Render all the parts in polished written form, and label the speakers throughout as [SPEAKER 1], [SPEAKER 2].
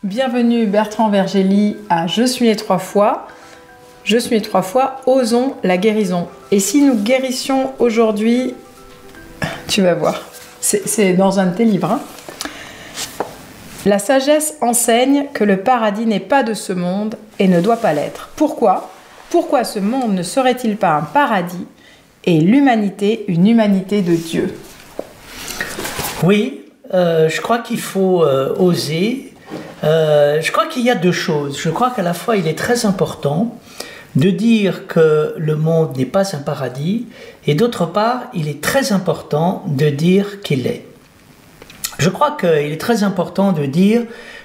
[SPEAKER 1] Bienvenue Bertrand Vergely à Je suis né trois fois. Je suis né trois fois, osons la guérison. Et si nous guérissions aujourd'hui, tu vas voir, c'est dans un de tes livres. Hein. La sagesse enseigne que le paradis n'est pas de ce monde et ne doit pas l'être. Pourquoi ? Pourquoi ce monde ne serait-il pas un paradis et l'humanité une humanité de Dieu ?
[SPEAKER 2] Oui, je crois qu'il faut oser. Je crois qu'il y a deux choses. Je crois qu'à la fois, il est très important de dire que le monde n'est pas un paradis, et d'autre part, il est très important de dire qu'il l'est. Je crois qu'il est très important de dire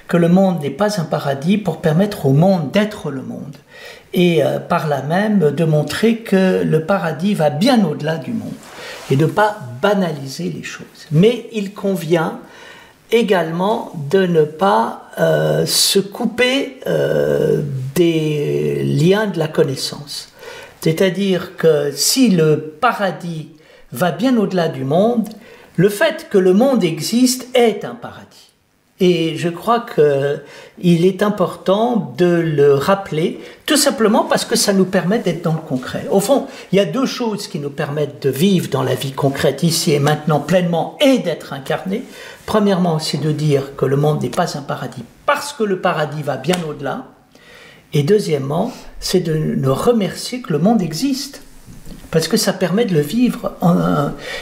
[SPEAKER 2] que le monde n'est pas un paradis pour permettre au monde d'être le monde, et par là même de montrer que le paradis va bien au-delà du monde, et de ne pas banaliser les choses. Mais il convient également de ne pas se couper des liens de la connaissance. C'est-à-dire que si le paradis va bien au-delà du monde, le fait que le monde existe est un paradis. Et je crois qu'il est important de le rappeler, tout simplement parce que ça nous permet d'être dans le concret. Au fond, il y a deux choses qui nous permettent de vivre dans la vie concrète, ici et maintenant, pleinement, et d'être incarné. Premièrement, c'est de dire que le monde n'est pas un paradis, parce que le paradis va bien au-delà. Et deuxièmement, c'est de nous remercier que le monde existe. Parce que ça permet de le vivre.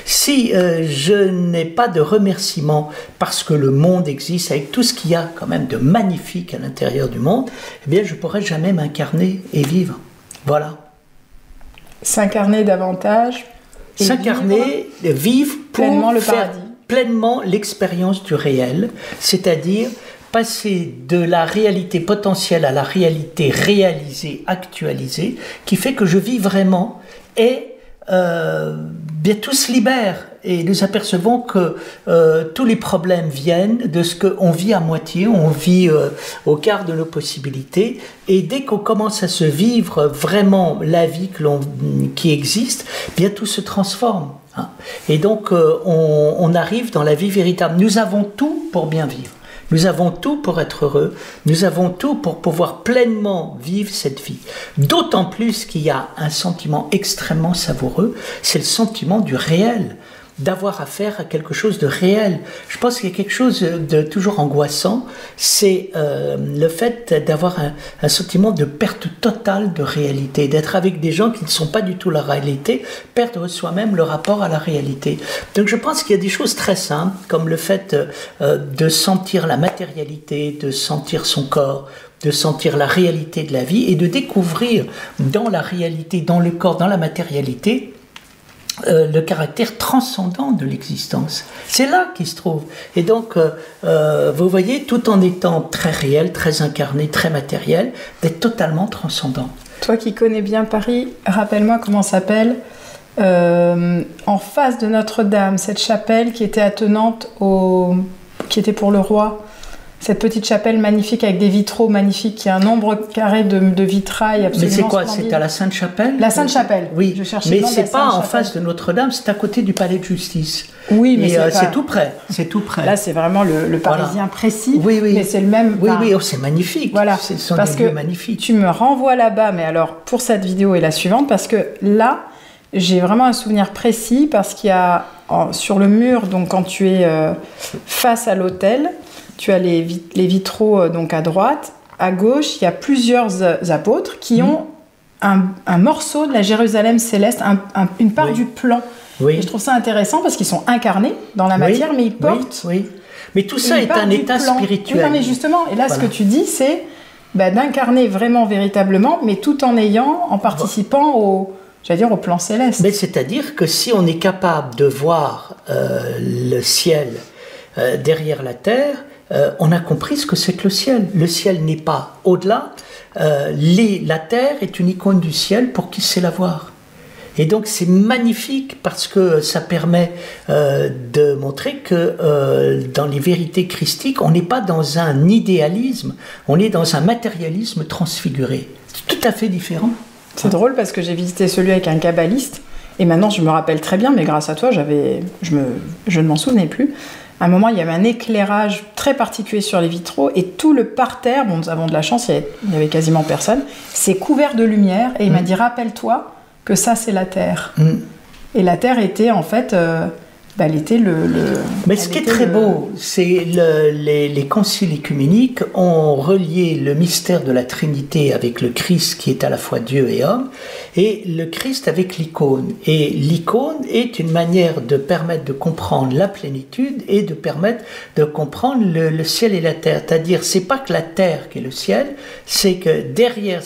[SPEAKER 2] Si je n'ai pas de remerciement parce que le monde existe, avec tout ce qu'il y a quand même de magnifique à l'intérieur du monde, eh bien je ne pourrai jamais m'incarner et vivre. Voilà.
[SPEAKER 1] S'incarner davantage.
[SPEAKER 2] S'incarner, vivre pour
[SPEAKER 1] pleinement le
[SPEAKER 2] faire
[SPEAKER 1] paradis.
[SPEAKER 2] Pleinement l'expérience du réel, c'est-à-dire passer de la réalité potentielle à la réalité réalisée, actualisée, qui fait que je vis vraiment. Et bien tout se libère et nous apercevons que tous les problèmes viennent de ce qu'on vit à moitié, on vit au quart de nos possibilités, et dès qu'on commence à se vivre vraiment la vie qui existe, bien tout se transforme. Hein. Et donc on arrive dans la vie véritable. Nous avons tout pour bien vivre. Nous avons tout pour être heureux, nous avons tout pour pouvoir pleinement vivre cette vie. D'autant plus qu'il y a un sentiment extrêmement savoureux, c'est le sentiment du réel, d'avoir affaire à quelque chose de réel. Je pense qu'il y a quelque chose de toujours angoissant, c'est le fait d'avoir un sentiment de perte totale de réalité, d'être avec des gens qui ne sont pas du tout la réalité, perdre soi-même le rapport à la réalité. Donc je pense qu'il y a des choses très simples, comme le fait de sentir la matérialité, de sentir son corps, de sentir la réalité de la vie et de découvrir dans la réalité, dans le corps, dans la matérialité, le caractère transcendant de l'existence. C'est là qu'il se trouve. Et donc, vous voyez, tout en étant très réel, très incarné, très matériel, d'être totalement transcendant.
[SPEAKER 1] Toi qui connais bien Paris, rappelle-moi comment s'appelle en face de Notre-Dame, cette chapelle qui était attenante qui était pour le roi. Cette petite chapelle magnifique avec des vitraux magnifiques, qui a un nombre carré de vitrail absolument
[SPEAKER 2] Mais c'est quoi?
[SPEAKER 1] splendide.
[SPEAKER 2] C'est à la Sainte-Chapelle?
[SPEAKER 1] La Sainte-Chapelle.
[SPEAKER 2] Oui,
[SPEAKER 1] je cherchais
[SPEAKER 2] mais c'est pas en face de Notre-Dame, c'est à côté du Palais de Justice.
[SPEAKER 1] Oui, mais
[SPEAKER 2] c'est tout près. C'est tout près.
[SPEAKER 1] Là, c'est vraiment le Parisien précis.
[SPEAKER 2] Oui, oui.
[SPEAKER 1] Mais c'est le même.
[SPEAKER 2] Oui, oui, oh, c'est magnifique.
[SPEAKER 1] Voilà.
[SPEAKER 2] Ce sont
[SPEAKER 1] parce
[SPEAKER 2] des lieux
[SPEAKER 1] que
[SPEAKER 2] magnifiques.
[SPEAKER 1] Tu me renvoies là-bas, mais alors pour cette vidéo et la suivante, parce que là, j'ai vraiment un souvenir précis, parce qu'il y a sur le mur, donc quand tu es face à l'autel, tu as les vitraux donc à droite, à gauche, il y a plusieurs apôtres qui ont un morceau de la Jérusalem céleste, une part du plan.
[SPEAKER 2] Oui.
[SPEAKER 1] Et je trouve ça intéressant parce qu'ils sont incarnés dans la matière, mais ils portent...
[SPEAKER 2] Oui. Mais tout ça est un état spirituel.
[SPEAKER 1] Oui, non, mais justement, et là, ce que tu dis, c'est d'incarner vraiment, véritablement, mais tout en participant au plan céleste.
[SPEAKER 2] Mais c'est-à-dire que si on est capable de voir le ciel derrière la terre, on a compris ce que c'est que le ciel. Le ciel n'est pas au-delà. La terre est une icône du ciel pour qui sait la voir. Et donc c'est magnifique parce que ça permet de montrer que dans les vérités christiques, on n'est pas dans un idéalisme, on est dans un matérialisme transfiguré. C'est tout à fait différent.
[SPEAKER 1] C'est drôle parce que j'ai visité celui avec un kabbaliste, et maintenant je me rappelle très bien, mais grâce à toi, je ne m'en souvenais plus. À un moment, il y avait un éclairage très particulier sur les vitraux et tout le parterre, bon, nous avons de la chance, il y avait quasiment personne, c'est couvert de lumière et il m'a dit, rappelle-toi que ça, c'est la Terre. Et la Terre était en fait... elle était
[SPEAKER 2] Mais ce qui est très beau, c'est les conciles œcuméniques ont relié le mystère de la Trinité avec le Christ qui est à la fois Dieu et homme, et le Christ avec l'icône. Et l'icône est une manière de permettre de comprendre la plénitude et de permettre de comprendre le ciel et la terre. C'est-à-dire, c'est pas que la terre qui est le ciel, c'est que derrière,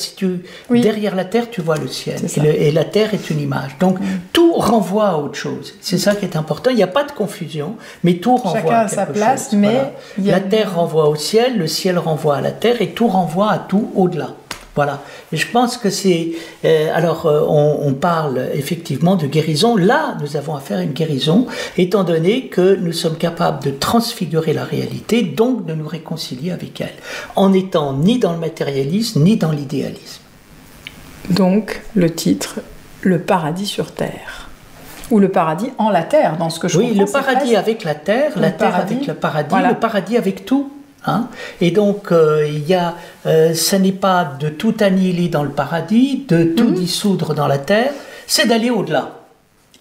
[SPEAKER 2] derrière la terre, tu vois le ciel. Et la terre est une image. Donc, tout renvoie à autre chose. C'est ça qui est important. Il n'y a pas de confusion, mais tout renvoie
[SPEAKER 1] chacun
[SPEAKER 2] à
[SPEAKER 1] à sa
[SPEAKER 2] quelque
[SPEAKER 1] place,
[SPEAKER 2] chose.
[SPEAKER 1] mais
[SPEAKER 2] La terre renvoie au ciel, le ciel renvoie à la terre, et tout renvoie à tout au-delà. Voilà. Et je pense que c'est... on parle effectivement de guérison. Là, nous avons affaire à une guérison, étant donné que nous sommes capables de transfigurer la réalité, donc de nous réconcilier avec elle, en n'étant ni dans le matérialisme, ni dans l'idéalisme.
[SPEAKER 1] Donc, le titre, le paradis sur terre. Ou le paradis en la terre, dans ce que je comprends.
[SPEAKER 2] Oui, le paradis avec la terre avec le paradis, voilà. Le paradis avec tout. Hein? Et donc, ça n'est pas de tout annihiler dans le paradis, de tout dissoudre dans la terre, c'est d'aller au-delà.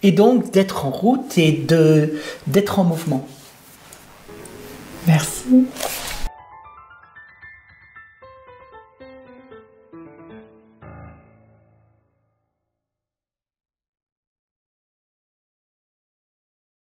[SPEAKER 2] Et donc, d'être en route et d'être en mouvement.
[SPEAKER 1] Merci.